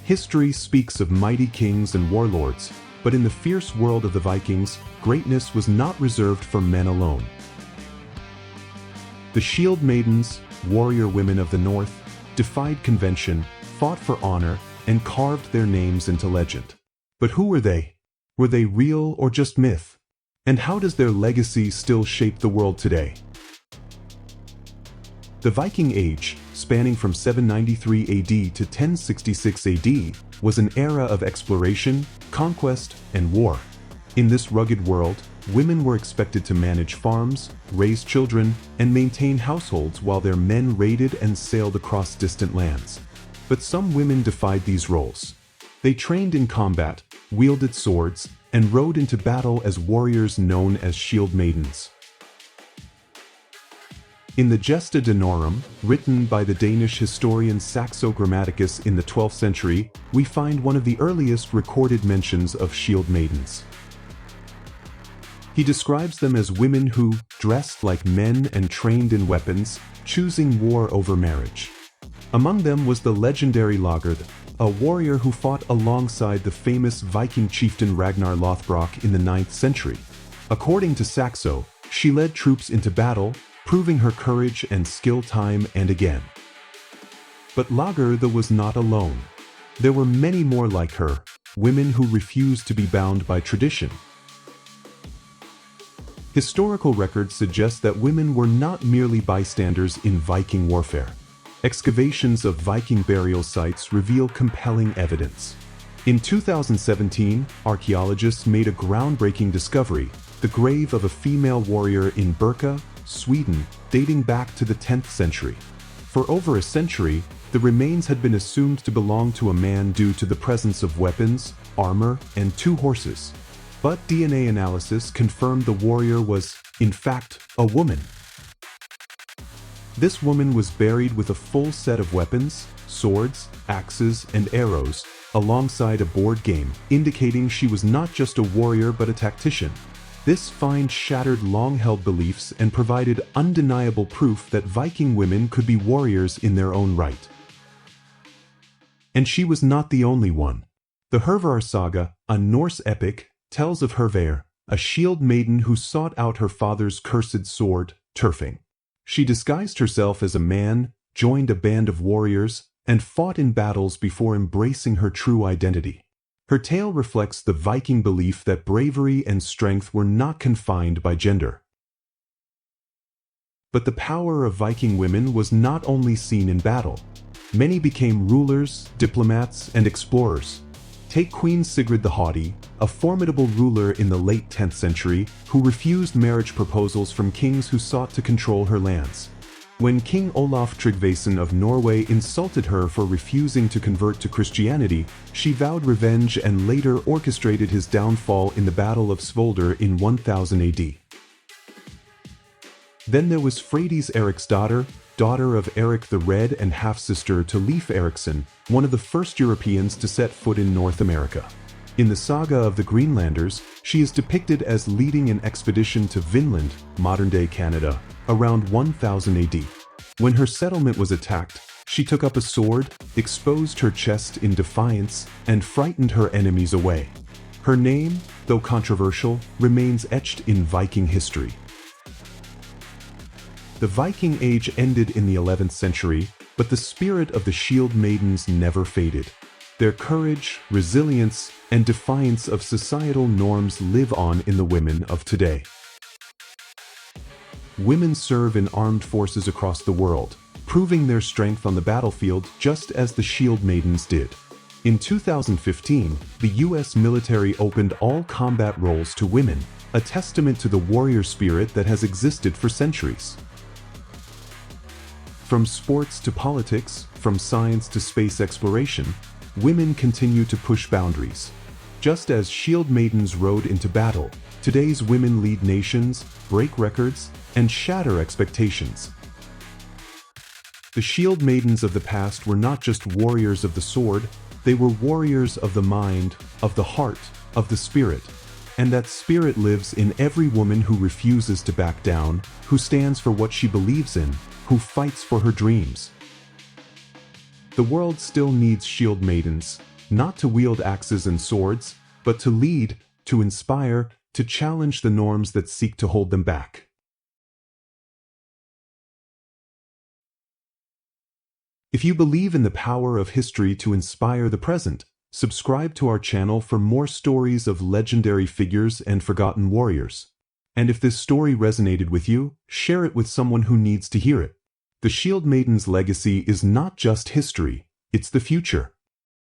History speaks of mighty kings and warlords, but in the fierce world of the Vikings, greatness was not reserved for men alone. The Shieldmaidens, warrior women of the North, defied convention, fought for honor, and carved their names into legend. But who were they? Were they real or just myth? And how does their legacy still shape the world today? The Viking Age, spanning from 793 AD to 1066 AD, was an era of exploration, conquest, and war. In this rugged world, women were expected to manage farms, raise children, and maintain households while their men raided and sailed across distant lands. But some women defied these roles. They trained in combat, wielded swords, and rode into battle as warriors known as Shieldmaidens. In the Gesta Danorum, written by the Danish historian Saxo Grammaticus in the 12th century, we find one of the earliest recorded mentions of Shieldmaidens. He describes them as women who dressed like men and trained in weapons, choosing war over marriage. Among them was the legendary Lagertha, a warrior who fought alongside the famous Viking chieftain Ragnar Lothbrok in the 9th century. According to Saxo, she led troops into battle, proving her courage and skill time and again. But Lagertha was not alone. There were many more like her, women who refused to be bound by tradition. Historical records suggest that women were not merely bystanders in Viking warfare. Excavations of Viking burial sites reveal compelling evidence. In 2017, archaeologists made a groundbreaking discovery, the grave of a female warrior in Birka, Sweden, dating back to the 10th century. For over a century, the remains had been assumed to belong to a man due to the presence of weapons, armor, and 2 horses. But DNA analysis confirmed the warrior was, in fact, a woman. This woman was buried with a full set of weapons, swords, axes, and arrows, alongside a board game, indicating she was not just a warrior but a tactician. This find shattered long-held beliefs and provided undeniable proof that Viking women could be warriors in their own right. And she was not the only one. The Hervarar saga, a Norse epic, tells of Hervarar, a shield maiden who sought out her father's cursed sword, Turfing. She disguised herself as a man, joined a band of warriors, and fought in battles before embracing her true identity. Her tale reflects the Viking belief that bravery and strength were not confined by gender. But the power of Viking women was not only seen in battle. Many became rulers, diplomats, and explorers. Take Queen Sigrid the Haughty, a formidable ruler in the late 10th century, who refused marriage proposals from kings who sought to control her lands. When King Olaf Tryggvason of Norway insulted her for refusing to convert to Christianity, she vowed revenge and later orchestrated his downfall in the Battle of Svolder in 1000 AD. Then there was Freydis Eriksdotter, daughter of Eric the Red and half-sister to Leif Erikson, one of the first Europeans to set foot in North America. In the saga of the Greenlanders, she is depicted as leading an expedition to Vinland, modern-day Canada, around 1000 AD. When her settlement was attacked, she took up a sword, exposed her chest in defiance, and frightened her enemies away. Her name, though controversial, remains etched in Viking history. The Viking Age ended in the 11th century, but the spirit of the Shieldmaidens never faded. Their courage, resilience, and defiance of societal norms live on in the women of today. Women serve in armed forces across the world, proving their strength on the battlefield just as the Shieldmaidens did. In 2015, the US military opened all combat roles to women, a testament to the warrior spirit that has existed for centuries. From sports to politics, from science to space exploration, women continue to push boundaries. Just as Shieldmaidens rode into battle, today's women lead nations, break records, and shatter expectations. The Shieldmaidens of the past were not just warriors of the sword, they were warriors of the mind, of the heart, of the spirit. And that spirit lives in every woman who refuses to back down, who stands for what she believes in, who fights for her dreams. The world still needs Shieldmaidens, not to wield axes and swords, but to lead, to inspire, to challenge the norms that seek to hold them back. If you believe in the power of history to inspire the present, subscribe to our channel for more stories of legendary figures and forgotten warriors. And if this story resonated with you, share it with someone who needs to hear it. The Shieldmaidens' legacy is not just history, it's the future.